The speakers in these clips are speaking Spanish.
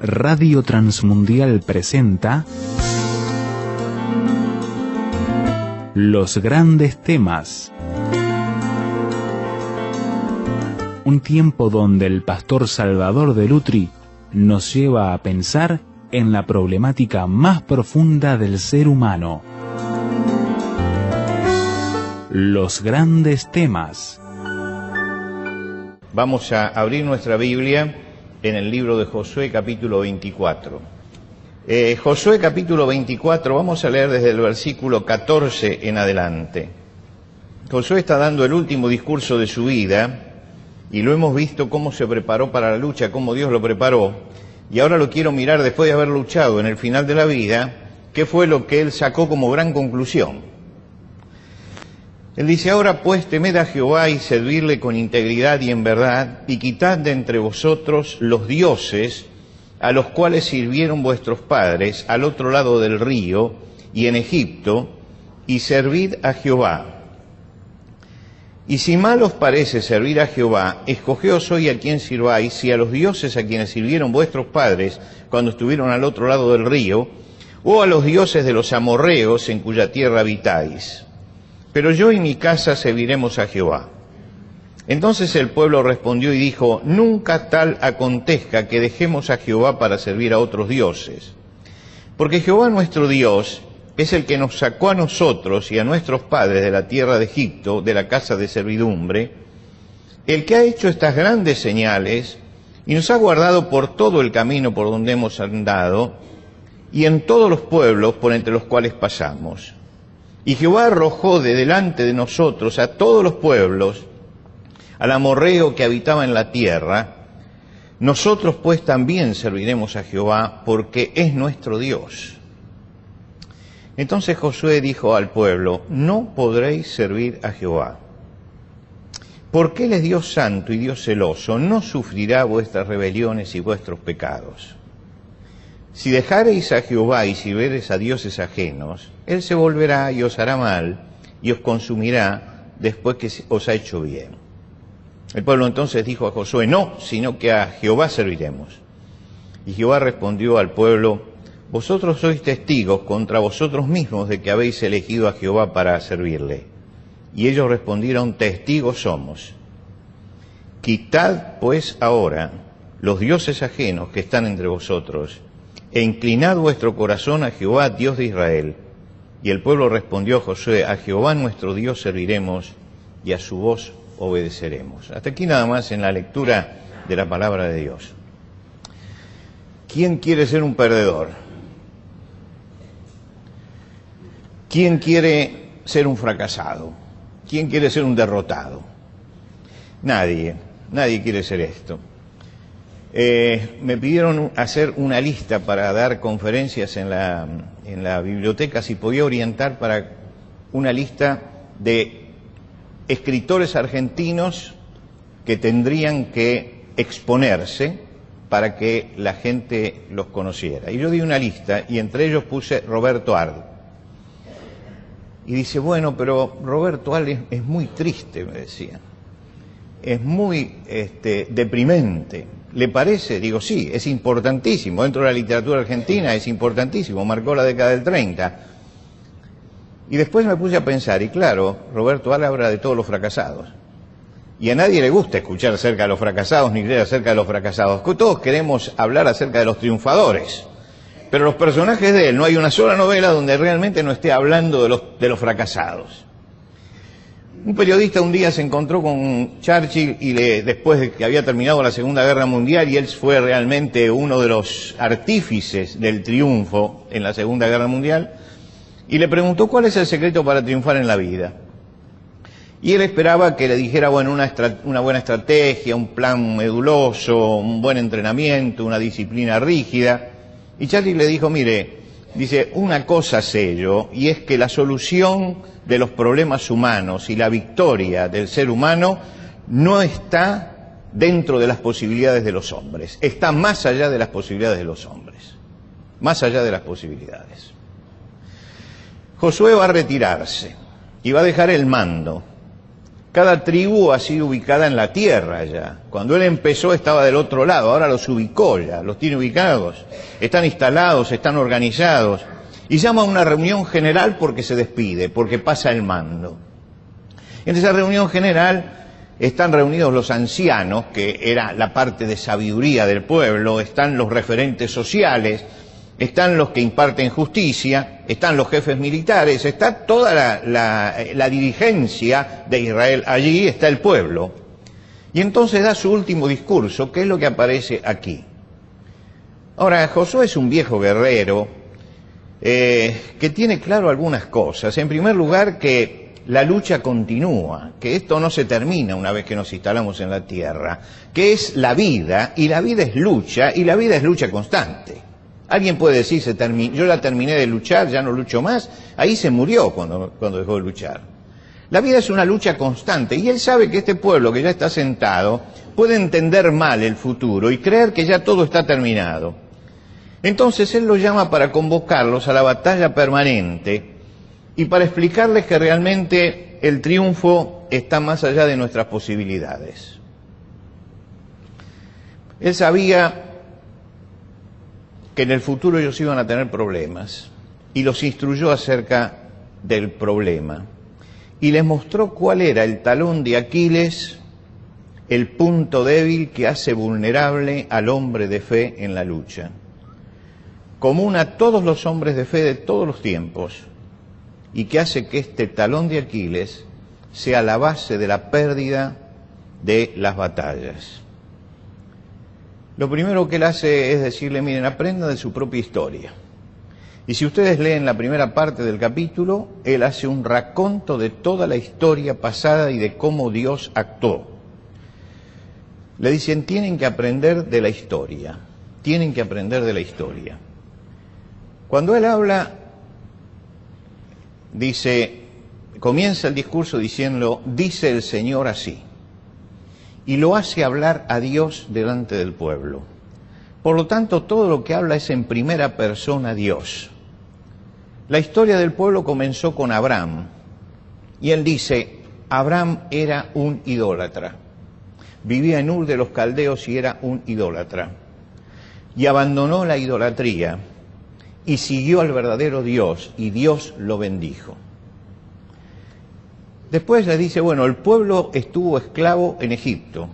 Radio Transmundial presenta Los Grandes Temas. Un tiempo donde el pastor Salvador de Lutri nos lleva a pensar en la problemática más profunda del ser humano. Los Grandes Temas. Vamos a abrir nuestra Biblia en el libro de Josué capítulo 24. Josué capítulo 24, vamos a leer desde el versículo 14 en adelante. Josué está dando el último discurso de su vida y lo hemos visto cómo se preparó para la lucha, cómo Dios lo preparó. Y ahora lo quiero mirar después de haber luchado en el final de la vida, qué fue lo que él sacó como gran conclusión. Él dice: ahora pues temed a Jehová y servirle con integridad y en verdad, y quitad de entre vosotros los dioses a los cuales sirvieron vuestros padres al otro lado del río y en Egipto, y servid a Jehová. Y si mal os parece servir a Jehová, escogeos hoy a quién sirváis, si a los dioses a quienes sirvieron vuestros padres cuando estuvieron al otro lado del río, o a los dioses de los amorreos en cuya tierra habitáis. Pero yo y mi casa serviremos a Jehová. Entonces el pueblo respondió y dijo: nunca tal acontezca que dejemos a Jehová para servir a otros dioses. Porque Jehová nuestro Dios es el que nos sacó a nosotros y a nuestros padres de la tierra de Egipto, de la casa de servidumbre, el que ha hecho estas grandes señales y nos ha guardado por todo el camino por donde hemos andado y en todos los pueblos por entre los cuales pasamos. Y Jehová arrojó de delante de nosotros a todos los pueblos, al amorreo que habitaba en la tierra. Nosotros pues también serviremos a Jehová, porque es nuestro Dios. Entonces Josué dijo al pueblo: no podréis servir a Jehová, porque Él es Dios santo y Dios celoso, no sufrirá vuestras rebeliones y vuestros pecados. Si dejareis a Jehová y sirviereis a dioses ajenos, Él se volverá y os hará mal, y os consumirá después que os ha hecho bien. El pueblo entonces dijo a Josué: no, sino que a Jehová serviremos. Y Jehová respondió al pueblo: vosotros sois testigos contra vosotros mismos de que habéis elegido a Jehová para servirle. Y ellos respondieron: testigos somos. Quitad pues ahora los dioses ajenos que están entre vosotros, e inclinad vuestro corazón a Jehová, Dios de Israel. Y el pueblo respondió a Josué: a Jehová nuestro Dios serviremos, y a su voz obedeceremos. Hasta aquí nada más en la lectura de la palabra de Dios. ¿Quién quiere ser un perdedor? ¿Quién quiere ser un fracasado? ¿Quién quiere ser un derrotado? Nadie quiere ser esto. Me pidieron hacer una lista para dar conferencias en la biblioteca, si podía orientar para una lista de escritores argentinos que tendrían que exponerse para que la gente los conociera. Y yo di una lista y entre ellos puse Roberto Arlt. Y dice: bueno, pero Roberto Arlt es muy triste, me decía. Es muy deprimente. ¿Le parece? Digo, sí, es importantísimo. Dentro de la literatura argentina es importantísimo. Marcó la década del 30. Y después me puse a pensar, y claro, Roberto Arlt habla de todos los fracasados. Y a nadie le gusta escuchar acerca de los fracasados, ni leer acerca de los fracasados. Todos queremos hablar acerca de los triunfadores. Pero los personajes de él, no hay una sola novela donde realmente no esté hablando de los fracasados. Un periodista un día se encontró con Churchill y después de que había terminado la Segunda Guerra Mundial, y él fue realmente uno de los artífices del triunfo en la Segunda Guerra Mundial, y le preguntó cuál es el secreto para triunfar en la vida. Y él esperaba que le dijera, bueno, una buena estrategia, un plan meduloso, un buen entrenamiento, una disciplina rígida. Y Churchill le dijo: mire, dice, una cosa sé yo, y es que la solución de los problemas humanos y la victoria del ser humano no está dentro de las posibilidades de los hombres, está más allá de las posibilidades de los hombres, más allá de las posibilidades. Josué va a retirarse y va a dejar el mando Cada tribu ha sido ubicada en la tierra ya. Cuando él empezó estaba del otro lado, ahora los ubicó ya, los tiene ubicados, están instalados, están organizados. Y llama a una reunión general porque se despide, porque pasa el mando. En esa reunión general están reunidos los ancianos, que era la parte de sabiduría del pueblo, están los referentes sociales, están los que imparten justicia, están los jefes militares, está toda la dirigencia de Israel allí, está el pueblo. Y entonces da su último discurso, que es lo que aparece aquí. Ahora, Josué es un viejo guerrero que tiene claro algunas cosas. En primer lugar, que la lucha continúa, que esto no se termina una vez que nos instalamos en la tierra, que es la vida, y la vida es lucha, y la vida es lucha constante. Alguien puede decir, yo ya terminé de luchar, ya no lucho más. Ahí se murió cuando dejó de luchar. La vida es una lucha constante, y él sabe que este pueblo que ya está sentado puede entender mal el futuro y creer que ya todo está terminado. Entonces él los llama para convocarlos a la batalla permanente y para explicarles que realmente el triunfo está más allá de nuestras posibilidades. Él sabía que en el futuro ellos iban a tener problemas y los instruyó acerca del problema y les mostró cuál era el talón de Aquiles, el punto débil que hace vulnerable al hombre de fe en la lucha, común a todos los hombres de fe de todos los tiempos, y que hace que este talón de Aquiles sea la base de la pérdida de las batallas. Lo primero que él hace es decirle, miren, aprendan de su propia historia. Y si ustedes leen la primera parte del capítulo, él hace un raconto de toda la historia pasada y de cómo Dios actuó. Le dicen, tienen que aprender de la historia, tienen que aprender de la historia. Cuando él habla, dice, comienza el discurso diciendo, dice el Señor así, y lo hace hablar a Dios delante del pueblo. Por lo tanto, todo lo que habla es en primera persona Dios. La historia del pueblo comenzó con Abraham, y él dice, Abraham era un idólatra, vivía en Ur de los Caldeos y era un idólatra, y abandonó la idolatría, y siguió al verdadero Dios, y Dios lo bendijo. Después le dice, bueno, el pueblo estuvo esclavo en Egipto,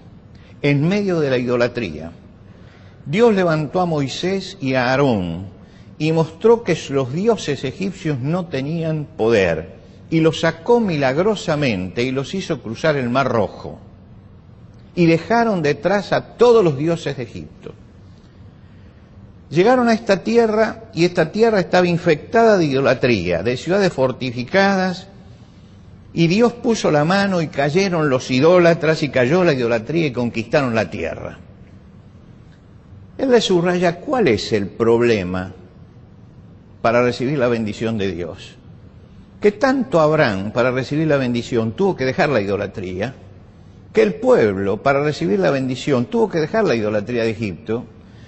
en medio de la idolatría. Dios levantó a Moisés y a Aarón, y mostró que los dioses egipcios no tenían poder, y los sacó milagrosamente, y los hizo cruzar el Mar Rojo, y dejaron detrás a todos los dioses de Egipto. Llegaron a esta tierra, y esta tierra estaba infectada de idolatría, de ciudades fortificadas, y Dios puso la mano y cayeron los idólatras, y cayó la idolatría y conquistaron la tierra. Él le subraya cuál es el problema para recibir la bendición de Dios. Que tanto Abraham, para recibir la bendición, tuvo que dejar la idolatría, que el pueblo, para recibir la bendición, tuvo que dejar la idolatría de Egipto,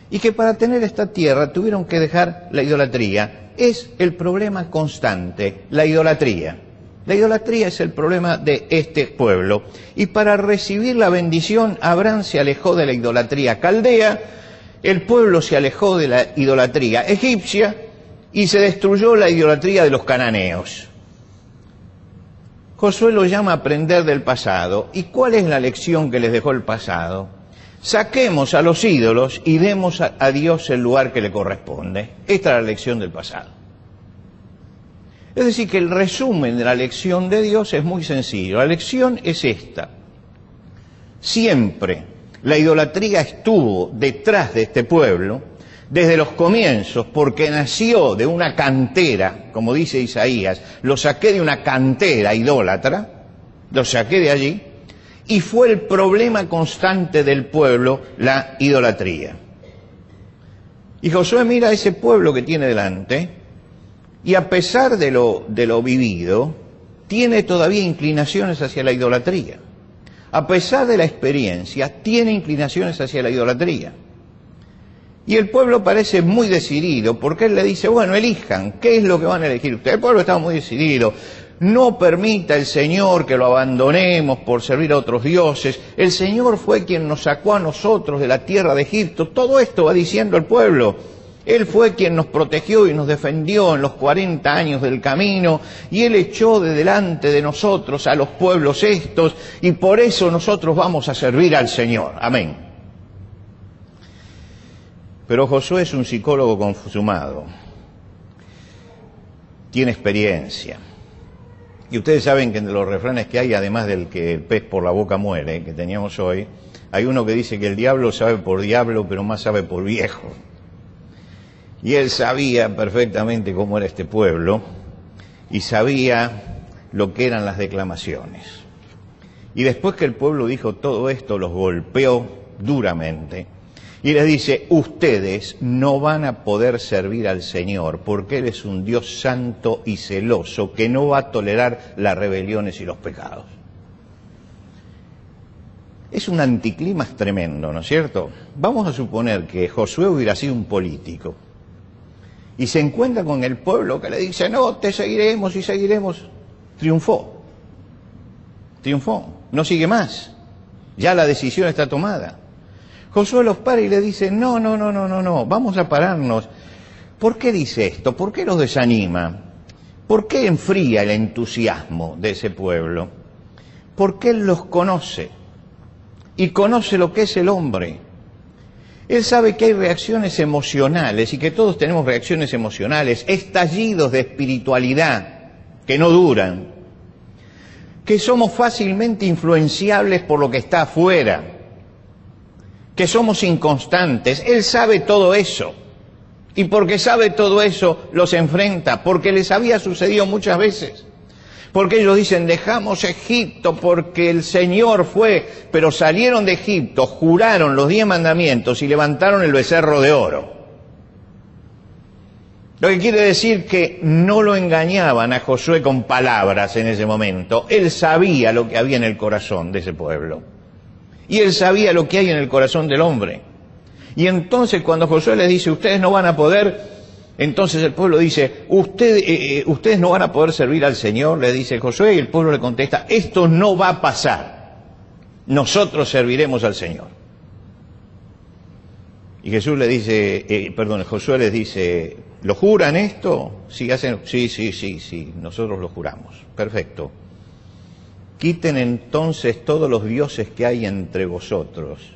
y que para tener esta tierra tuvieron que dejar la idolatría. Es el problema constante, la idolatría. La idolatría es el problema de este pueblo. Y para recibir la bendición, Abraham se alejó de la idolatría caldea, el pueblo se alejó de la idolatría egipcia y se destruyó la idolatría de los cananeos. Josué lo llama a aprender del pasado. ¿Y cuál es la lección que les dejó el pasado? Saquemos a los ídolos y demos a Dios el lugar que le corresponde. Esta es la lección del pasado. Es decir, que el resumen de la lección de Dios es muy sencillo. La lección es esta. Siempre la idolatría estuvo detrás de este pueblo, desde los comienzos, porque nació de una cantera, como dice Isaías, lo saqué de una cantera idólatra, lo saqué de allí, y fue el problema constante del pueblo, la idolatría. Y Josué mira a ese pueblo que tiene delante, y a pesar de lo vivido, tiene todavía inclinaciones hacia la idolatría. A pesar de la experiencia, tiene inclinaciones hacia la idolatría. Y el pueblo parece muy decidido, porque él le dice, bueno, elijan, ¿qué es lo que van a elegir ustedes? El pueblo estaba muy decidido. No permita el Señor que lo abandonemos por servir a otros dioses. El Señor fue quien nos sacó a nosotros de la tierra de Egipto. Todo esto va diciendo el pueblo. Él fue quien nos protegió y nos defendió en los 40 años del camino, y Él echó de delante de nosotros a los pueblos estos, y por eso nosotros vamos a servir al Señor. Amén. Pero Josué es un psicólogo consumado. Tiene experiencia. Y ustedes saben que entre los refranes que hay, además del que el pez por la boca muere, que teníamos hoy, hay uno que dice que el diablo sabe por diablo, pero más sabe por viejo. Y él sabía perfectamente cómo era este pueblo, y sabía lo que eran las declamaciones. Y después que el pueblo dijo todo esto, los golpeó duramente, y les dice: ustedes no van a poder servir al Señor, porque Él es un Dios santo y celoso, que no va a tolerar las rebeliones y los pecados. Es un anticlímax tremendo, ¿no es cierto? Vamos a suponer que Josué hubiera sido un político, y se encuentra con el pueblo que le dice: no, te seguiremos y seguiremos. Triunfó, no sigue más, ya la decisión está tomada. Josué los para y le dice: no, vamos a pararnos. ¿Por qué dice esto? ¿Por qué los desanima? ¿Por qué enfría el entusiasmo de ese pueblo? Porque Él los conoce, y conoce lo que es el hombre. Él sabe que hay reacciones emocionales, y que todos tenemos reacciones emocionales, estallidos de espiritualidad que no duran, que somos fácilmente influenciables por lo que está afuera, que somos inconstantes. Él sabe todo eso, y porque sabe todo eso los enfrenta, porque les había sucedido muchas veces. Porque ellos dicen: dejamos Egipto porque el Señor fue, pero salieron de Egipto, juraron los 10 mandamientos y levantaron el becerro de oro. Lo que quiere decir que no lo engañaban a Josué con palabras en ese momento. Él sabía lo que había en el corazón de ese pueblo, y Él sabía lo que hay en el corazón del hombre. Y entonces cuando Josué les dice: ustedes no van a poder, entonces el pueblo dice: ustedes no van a poder servir al Señor, le dice Josué, y el pueblo le contesta: esto no va a pasar, nosotros serviremos al Señor. Y Josué les dice: ¿lo juran esto? Sí, nosotros lo juramos. Perfecto. Quiten entonces todos los dioses que hay entre vosotros.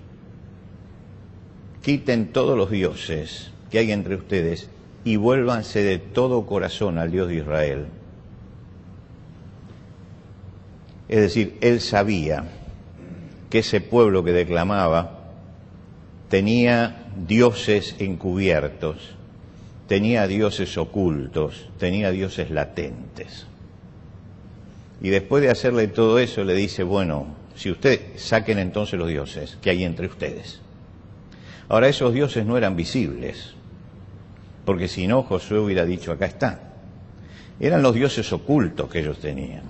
Quiten todos los dioses que hay entre ustedes, y vuélvanse de todo corazón al Dios de Israel. Es decir, Él sabía que ese pueblo que declamaba tenía dioses encubiertos, tenía dioses ocultos, tenía dioses latentes. Y después de hacerle todo eso, le dice: bueno, si ustedes saquen entonces los dioses que hay entre ustedes. Ahora, esos dioses no eran visibles, porque si no, Josué hubiera dicho: acá está. Eran los dioses ocultos que ellos tenían.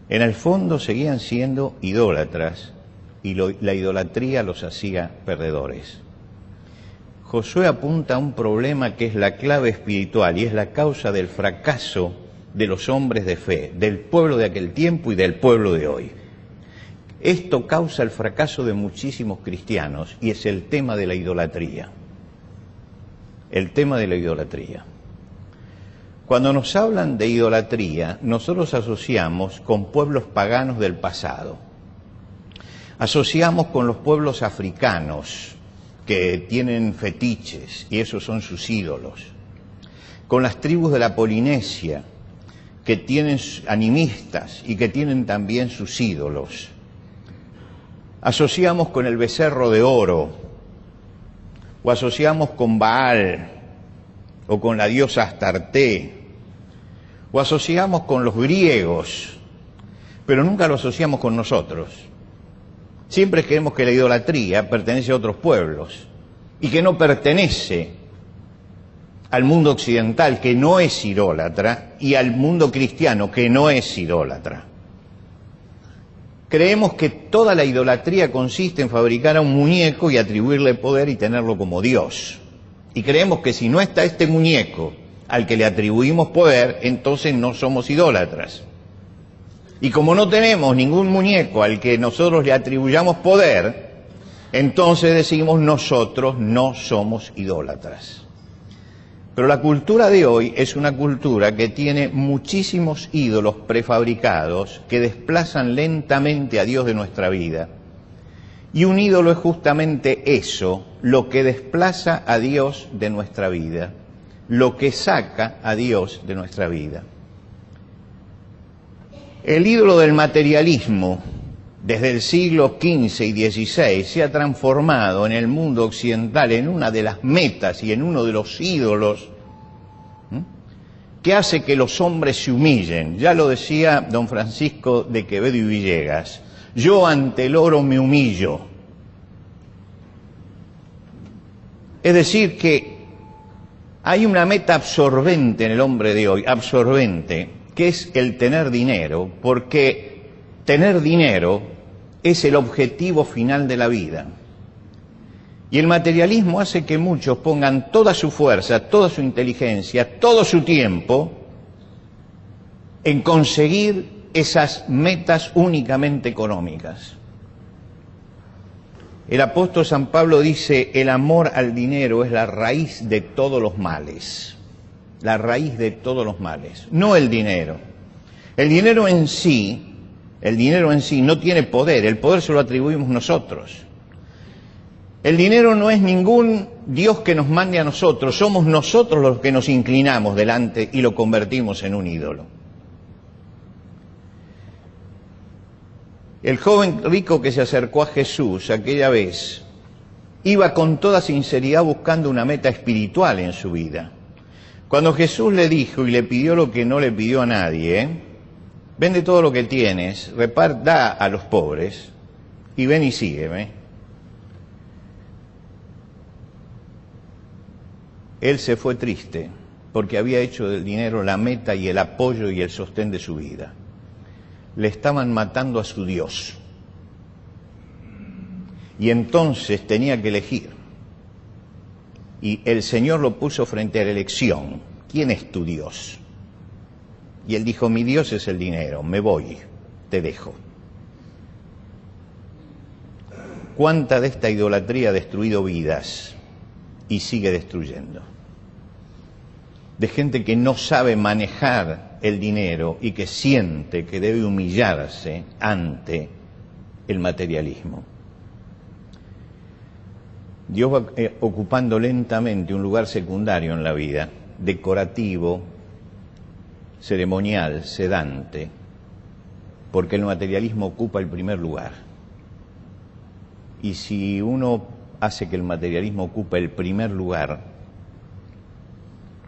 En el fondo seguían siendo idólatras, y la idolatría los hacía perdedores. Josué apunta a un problema que es la clave espiritual, y es la causa del fracaso de los hombres de fe, del pueblo de aquel tiempo y del pueblo de hoy. Esto causa el fracaso de muchísimos cristianos, y es el tema de la idolatría. El tema de la idolatría. Cuando nos hablan de idolatría, nosotros asociamos con pueblos paganos del pasado. Asociamos con los pueblos africanos que tienen fetiches, y esos son sus ídolos. Con las tribus de la Polinesia, que tienen animistas y que tienen también sus ídolos. Asociamos con el becerro de oro, o asociamos con Baal, o con la diosa Astarte, o asociamos con los griegos, pero nunca lo asociamos con nosotros. Siempre creemos que la idolatría pertenece a otros pueblos, y que no pertenece al mundo occidental, que no es idólatra, y al mundo cristiano, que no es idólatra. Creemos que toda la idolatría consiste en fabricar a un muñeco y atribuirle poder y tenerlo como Dios. Y creemos que si no está este muñeco al que le atribuimos poder, entonces no somos idólatras. Y como no tenemos ningún muñeco al que nosotros le atribuyamos poder, entonces decimos nosotros no somos idólatras. Pero la cultura de hoy es una cultura que tiene muchísimos ídolos prefabricados que desplazan lentamente a Dios de nuestra vida. Y un ídolo es justamente eso, lo que desplaza a Dios de nuestra vida, lo que saca a Dios de nuestra vida. El ídolo del materialismo, desde el siglo XV y XVI, se ha transformado en el mundo occidental en una de las metas y en uno de los ídolos que hace que los hombres se humillen. Ya lo decía don Francisco de Quevedo y Villegas: yo ante el oro me humillo. Es decir, que hay una meta absorbente en el hombre de hoy, absorbente, que es el tener dinero, porque tener dinero es el objetivo final de la vida. Y el materialismo hace que muchos pongan toda su fuerza, toda su inteligencia, todo su tiempo en conseguir esas metas únicamente económicas. El apóstol San Pablo dice: el amor al dinero es la raíz de todos los males. La raíz de todos los males, no el dinero. El dinero en sí no tiene poder, el poder se lo atribuimos nosotros. El dinero no es ningún Dios que nos mande a nosotros, somos nosotros los que nos inclinamos delante y lo convertimos en un ídolo. El joven rico que se acercó a Jesús aquella vez iba con toda sinceridad buscando una meta espiritual en su vida. Cuando Jesús le dijo y le pidió lo que no le pidió a nadie: vende todo lo que tienes, da a los pobres y ven y sígueme. Él se fue triste porque había hecho del dinero la meta y el apoyo y el sostén de su vida. Le estaban matando a su Dios. Y entonces tenía que elegir. Y el Señor lo puso frente a la elección: ¿quién es tu Dios? Y él dijo: mi Dios es el dinero, me voy, te dejo. ¿Cuánta de esta idolatría ha destruido vidas y sigue destruyendo? De gente que no sabe manejar el dinero y que siente que debe humillarse ante el materialismo. Dios va ocupando lentamente un lugar secundario en la vida, decorativo, ceremonial, sedante, porque el materialismo ocupa el primer lugar. Y si uno hace que el materialismo ocupe el primer lugar,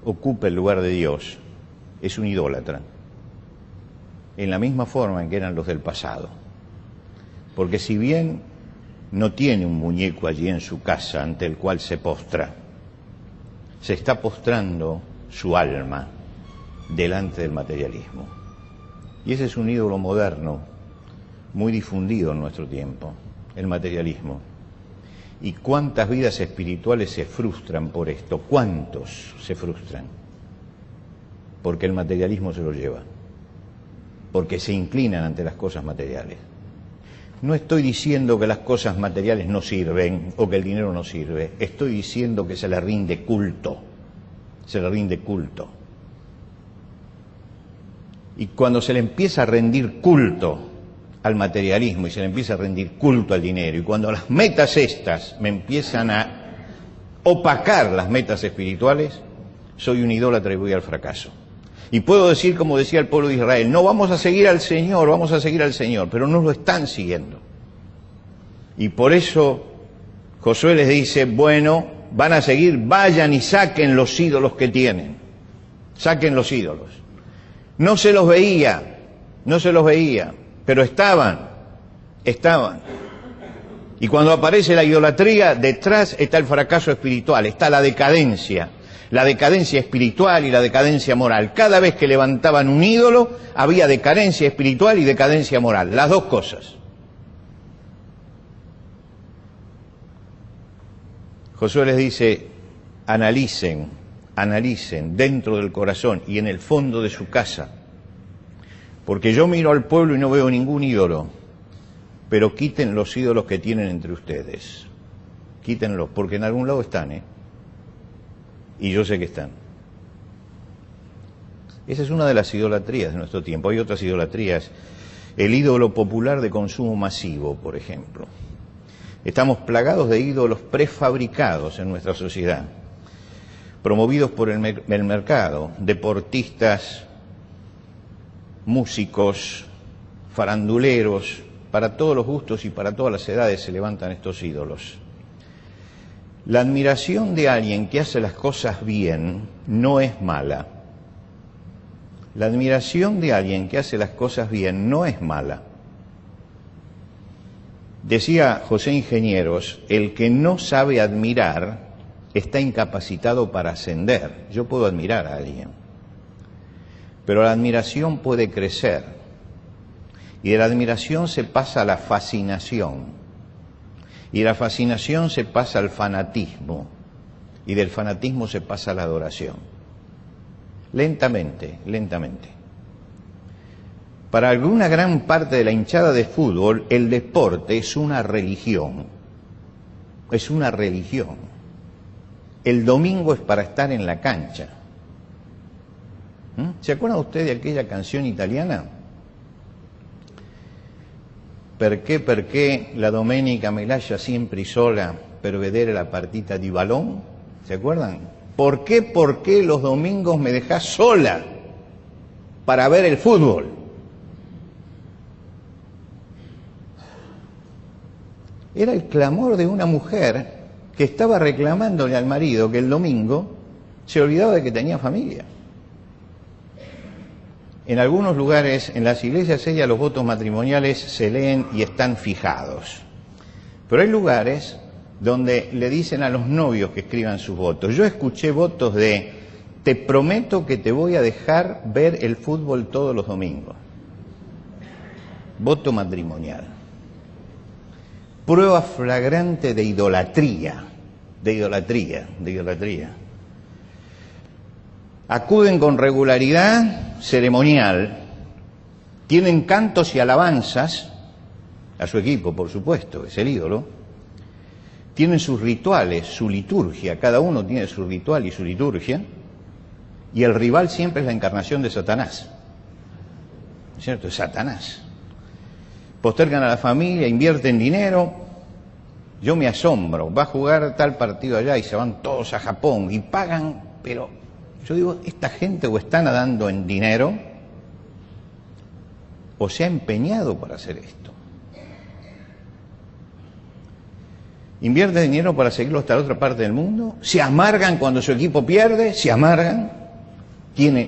ocupe el lugar de Dios, es un idólatra, en la misma forma en que eran los del pasado. Porque si bien no tiene un muñeco allí en su casa ante el cual se postra, se está postrando su alma delante del materialismo. Y ese es un ídolo moderno, muy difundido en nuestro tiempo, el materialismo. ¿Y cuántas vidas espirituales se frustran por esto? ¿Cuántos se frustran? Porque el materialismo se lo lleva, porque se inclinan ante las cosas materiales. No estoy diciendo que las cosas materiales no sirven o que el dinero no sirve, estoy diciendo que se le rinde culto, se le rinde culto. Y cuando se le empieza a rendir culto al materialismo y se le empieza a rendir culto al dinero, y cuando las metas estas me empiezan a opacar las metas espirituales, soy un idólatra y voy al fracaso. Y puedo decir, como decía el pueblo de Israel: no, vamos a seguir al Señor, vamos a seguir al Señor, pero no lo están siguiendo. Y por eso Josué les dice: bueno, van a seguir, vayan y saquen los ídolos que tienen, saquen los ídolos. No se los veía, pero estaban. Y cuando aparece la idolatría, detrás está el fracaso espiritual, está la decadencia espiritual y la decadencia moral. Cada vez que levantaban un ídolo, había decadencia espiritual y decadencia moral, las dos cosas. Josué les dice: analicen analicen dentro del corazón y en el fondo de su casa, porque yo miro al pueblo y no veo ningún ídolo, pero quiten los ídolos que tienen entre ustedes, quítenlos, porque en algún lado están, y yo sé que están. Esa es una de las idolatrías de nuestro tiempo. Hay otras idolatrías. El ídolo popular de consumo masivo, por ejemplo. Estamos plagados de ídolos prefabricados en nuestra sociedad, promovidos por el mercado, deportistas, músicos, faranduleros, para todos los gustos y para todas las edades se levantan estos ídolos. La admiración de alguien que hace las cosas bien no es mala. La admiración de alguien que hace las cosas bien no es mala. Decía José Ingenieros, el que no sabe admirar está incapacitado para ascender. Yo puedo admirar a alguien, pero la admiración puede crecer, y de la admiración se pasa a la fascinación, y de la fascinación se pasa al fanatismo, y del fanatismo se pasa a la adoración. Lentamente, lentamente. Para alguna gran parte de la hinchada de fútbol, el deporte es una religión. Es una religión. El domingo es para estar en la cancha. ¿Se acuerda usted de aquella canción italiana? Perché la domenica me lascia sempre sola per vedere la partita di balón? ¿Se acuerdan? ¿Por qué los domingos me dejás sola para ver el fútbol? Era el clamor de una mujer que estaba reclamándole al marido que el domingo se olvidaba de que tenía familia. En algunos lugares, en las iglesias los votos matrimoniales se leen y están fijados. Pero hay lugares donde le dicen a los novios que escriban sus votos. Yo escuché votos de: te prometo que te voy a dejar ver el fútbol todos los domingos. Voto matrimonial. Prueba flagrante de idolatría, de idolatría, de idolatría. Acuden con regularidad ceremonial, tienen cantos y alabanzas a su equipo, por supuesto, es el ídolo. Tienen sus rituales, su liturgia, cada uno tiene su ritual y su liturgia, y el rival siempre es la encarnación de Satanás. ¿Cierto? Es Satanás. Postergan a la familia, invierten dinero. Yo me asombro, va a jugar tal partido allá y se van todos a Japón y pagan, pero yo digo, esta gente o está nadando en dinero o se ha empeñado para hacer esto. Invierten dinero para seguirlo hasta la otra parte del mundo, se amargan cuando su equipo pierde, se amargan,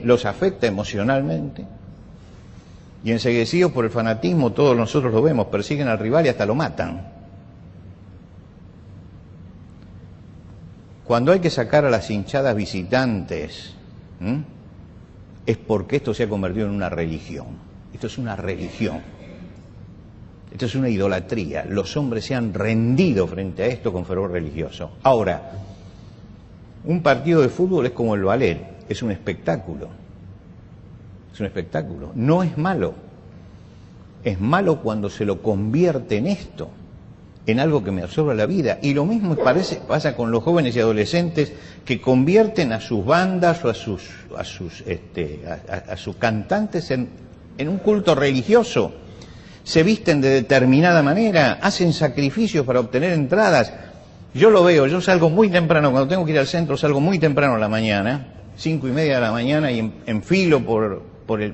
los afecta emocionalmente, y enseguecidos por el fanatismo, todos nosotros lo vemos, persiguen al rival y hasta lo matan. Cuando hay que sacar a las hinchadas visitantes, es porque esto se ha convertido en una religión. Esto es una religión. Esto es una idolatría. Los hombres se han rendido frente a esto con fervor religioso. Ahora, un partido de fútbol es como el ballet, es un espectáculo. Es un espectáculo. No es malo. Es malo cuando se lo convierte en esto, en algo que me absorba la vida. Y lo mismo pasa con los jóvenes y adolescentes que convierten a sus bandas o a sus cantantes en un culto religioso. Se visten de determinada manera, hacen sacrificios para obtener entradas. Yo lo veo, yo salgo muy temprano, cuando tengo que ir al centro salgo muy temprano a la mañana, 5:30 de la mañana, y enfilo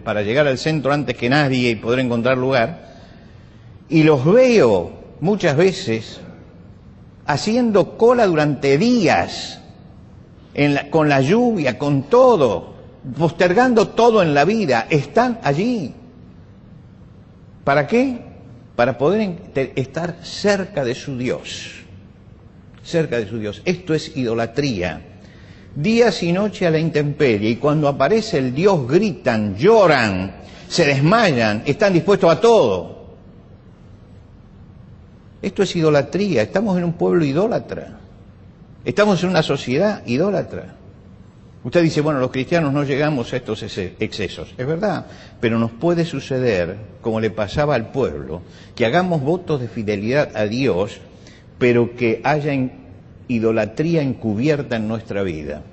para llegar al centro antes que nadie y poder encontrar lugar. Y los veo muchas veces haciendo cola durante días, con la lluvia, con todo, postergando todo en la vida. Están allí. ¿Para qué? Para poder estar cerca de su Dios. Cerca de su Dios. Esto es idolatría. Días y noche a la intemperie, y cuando aparece el Dios gritan, lloran, se desmayan, están dispuestos a todo. Esto es idolatría. Estamos en un pueblo idólatra. Estamos en una sociedad idólatra. Usted dice, bueno, los cristianos no llegamos a estos excesos. Es verdad, pero nos puede suceder, como le pasaba al pueblo, que hagamos votos de fidelidad a Dios, pero que haya idolatría encubierta en nuestra vida.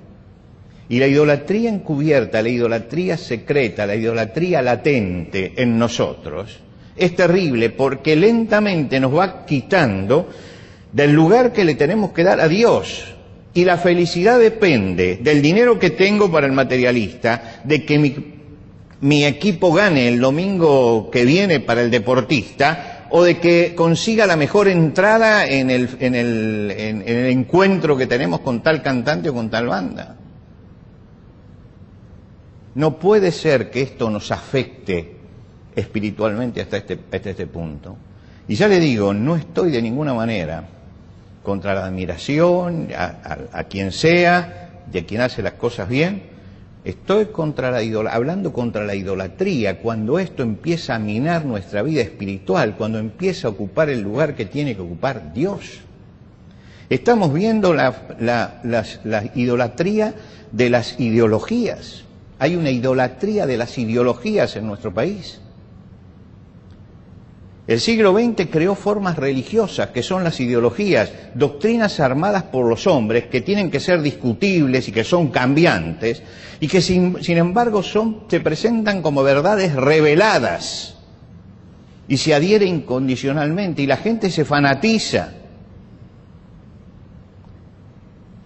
Y la idolatría encubierta, la idolatría secreta, la idolatría latente en nosotros, es terrible porque lentamente nos va quitando del lugar que le tenemos que dar a Dios. Y la felicidad depende del dinero que tengo para el materialista, de que mi equipo gane el domingo que viene para el deportista, o de que consiga la mejor entrada en el encuentro que tenemos con tal cantante o con tal banda. No puede ser que esto nos afecte espiritualmente hasta este punto. Y ya le digo, no estoy de ninguna manera contra la admiración a quien sea, de quien hace las cosas bien. Estoy hablando contra la idolatría, cuando esto empieza a minar nuestra vida espiritual, cuando empieza a ocupar el lugar que tiene que ocupar Dios. Estamos viendo la idolatría de las ideologías. Hay una idolatría de las ideologías en nuestro país. El siglo XX creó formas religiosas, que son las ideologías, doctrinas armadas por los hombres, que tienen que ser discutibles y que son cambiantes, y que sin embargo se presentan como verdades reveladas, y se adhiere incondicionalmente, y la gente se fanatiza.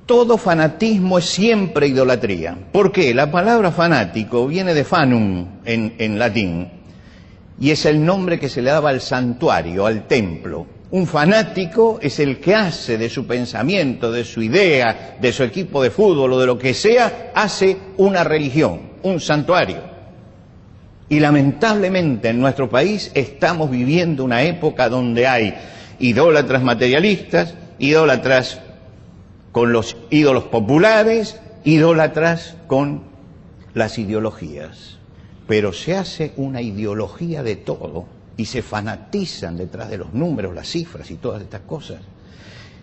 Todo fanatismo es siempre idolatría. ¿Por qué? La palabra fanático viene de fanum en latín, y es el nombre que se le daba al santuario, al templo. Un fanático es el que hace de su pensamiento, de su idea, de su equipo de fútbol o de lo que sea, hace una religión, un santuario. Y lamentablemente en nuestro país estamos viviendo una época donde hay idólatras materialistas, idólatras con los ídolos populares, idólatras con las ideologías. Pero se hace una ideología de todo y se fanatizan detrás de los números, las cifras y todas estas cosas.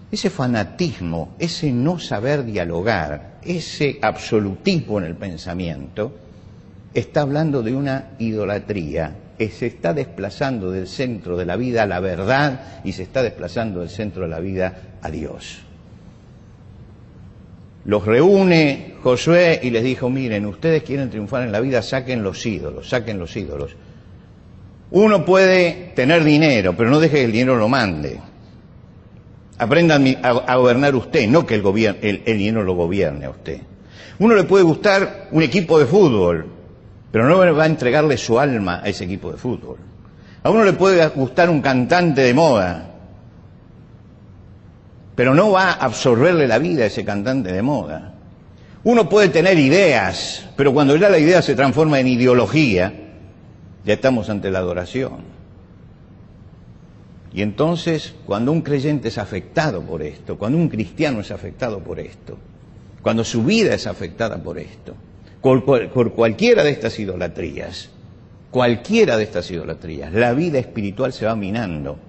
Ese fanatismo, ese no saber dialogar, ese absolutismo en el pensamiento, está hablando de una idolatría, se está desplazando del centro de la vida a la verdad y se está desplazando del centro de la vida a Dios. Los reúne Josué y les dijo, miren, ustedes quieren triunfar en la vida, saquen los ídolos, saquen los ídolos. Uno puede tener dinero, pero no deje que el dinero lo mande. Aprendan a gobernar usted, no que el dinero lo gobierne a usted. Uno le puede gustar un equipo de fútbol, pero no va a entregarle su alma a ese equipo de fútbol. A uno le puede gustar un cantante de moda, pero no va a absorberle la vida a ese cantante de moda. Uno puede tener ideas, pero cuando ya la idea se transforma en ideología, ya estamos ante la adoración. Y entonces, cuando un creyente es afectado por esto, cuando un cristiano es afectado por esto, cuando su vida es afectada por esto, por cualquiera de estas idolatrías, la vida espiritual se va minando.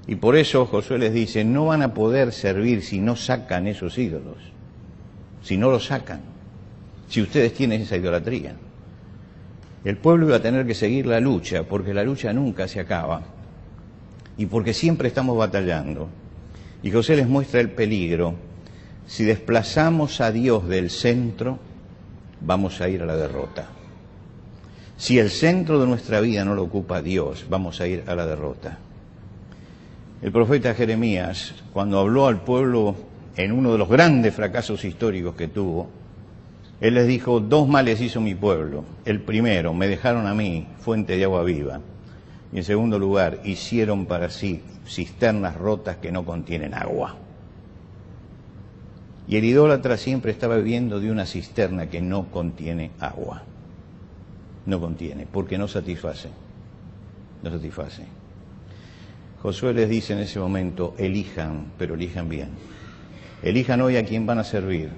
Y por eso Josué les dice, no van a poder servir si no sacan esos ídolos, si no los sacan, si ustedes tienen esa idolatría. El pueblo iba a tener que seguir la lucha, porque la lucha nunca se acaba, y porque siempre estamos batallando. Y Josué les muestra el peligro. Si desplazamos a Dios del centro, vamos a ir a la derrota. Si el centro de nuestra vida no lo ocupa Dios, vamos a ir a la derrota. El profeta Jeremías, cuando habló al pueblo en uno de los grandes fracasos históricos que tuvo, él les dijo, 2 males hizo mi pueblo. El primero, me dejaron a mí, fuente de agua viva. Y en segundo lugar, hicieron para sí cisternas rotas que no contienen agua. Y el idólatra siempre estaba viviendo de una cisterna que no contiene agua. No contiene, porque no satisface. No satisface. Josué les dice en ese momento, elijan, pero elijan bien. Elijan hoy a quién van a servir.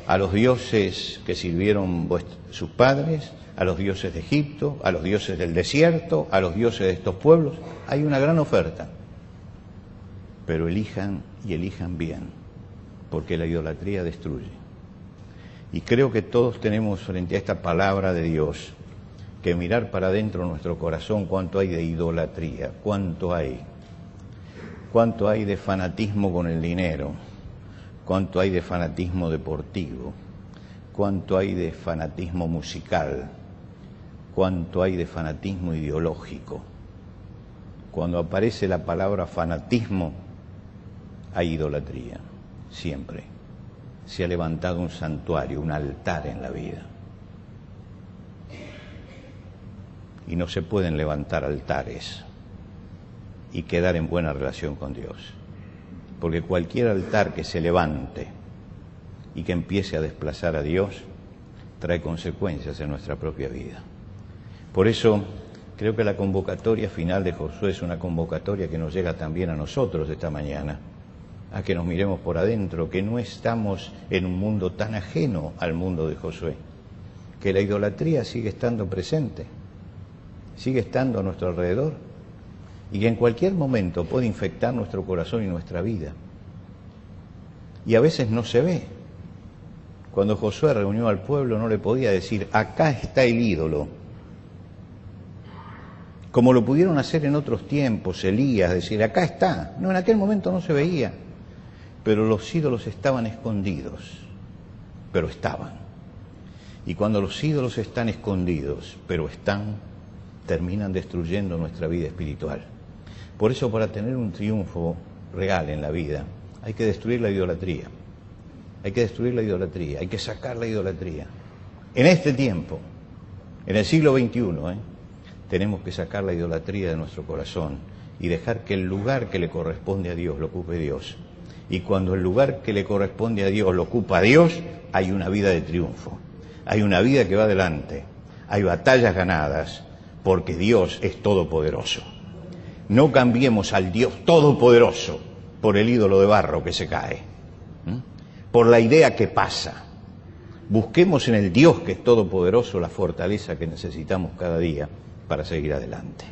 A los dioses que sirvieron sus padres, a los dioses de Egipto, a los dioses del desierto, a los dioses de estos pueblos. Hay una gran oferta. Pero elijan y elijan bien, porque la idolatría destruye. Y creo que todos tenemos frente a esta palabra de Dios que mirar para adentro nuestro corazón cuánto hay de idolatría, cuánto hay de fanatismo con el dinero, cuánto hay de fanatismo deportivo, cuánto hay de fanatismo musical, cuánto hay de fanatismo ideológico. Cuando aparece la palabra fanatismo, hay idolatría, siempre. Se ha levantado un santuario, un altar en la vida. Y no se pueden levantar altares y quedar en buena relación con Dios. Porque cualquier altar que se levante y que empiece a desplazar a Dios, trae consecuencias en nuestra propia vida. Por eso, creo que la convocatoria final de Josué es una convocatoria que nos llega también a nosotros esta mañana, a que nos miremos por adentro, que no estamos en un mundo tan ajeno al mundo de Josué, que la idolatría sigue estando presente, sigue estando a nuestro alrededor, y que en cualquier momento puede infectar nuestro corazón y nuestra vida. Y a veces no se ve. Cuando Josué reunió al pueblo no le podía decir, acá está el ídolo, como lo pudieron hacer en otros tiempos, Elías, decir, acá está. No, en aquel momento no se veía, pero los ídolos estaban escondidos, pero estaban. Y cuando los ídolos están escondidos, pero están, terminan destruyendo nuestra vida espiritual. Por eso, para tener un triunfo real en la vida, hay que destruir la idolatría. Hay que destruir la idolatría, hay que sacar la idolatría. En este tiempo, en el siglo XXI, tenemos que sacar la idolatría de nuestro corazón y dejar que el lugar que le corresponde a Dios lo ocupe Dios. Y cuando el lugar que le corresponde a Dios lo ocupa Dios, hay una vida de triunfo. Hay una vida que va adelante. Hay batallas ganadas porque Dios es todopoderoso. No cambiemos al Dios todopoderoso por el ídolo de barro que se cae, por la idea que pasa. Busquemos en el Dios que es todopoderoso la fortaleza que necesitamos cada día para seguir adelante.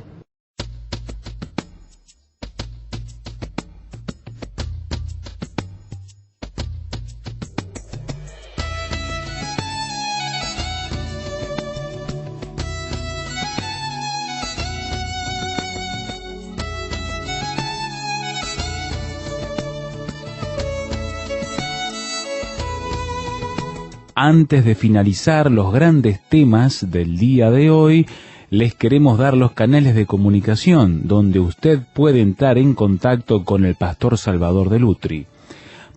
Antes de finalizar los grandes temas del día de hoy, les queremos dar los canales de comunicación donde usted puede entrar en contacto con el pastor Salvador de Lutri.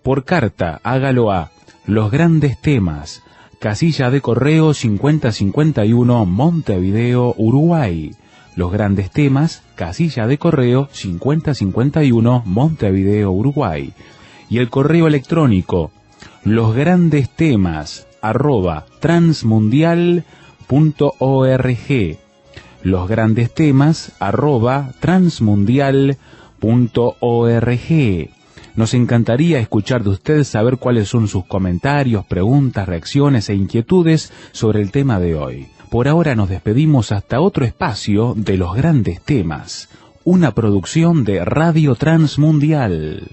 Por carta, hágalo a Los Grandes Temas, casilla de correo 5051, Montevideo, Uruguay. Los Grandes Temas, casilla de correo 5051, Montevideo, Uruguay. Y el correo electrónico, losgrandestemas@transmundial.org. losgrandestemas@transmundial.org. Nos encantaría escuchar de usted, saber cuáles son sus comentarios, preguntas, reacciones e inquietudes sobre el tema de hoy. Por ahora nos despedimos hasta otro espacio de Los Grandes Temas, una producción de Radio Transmundial.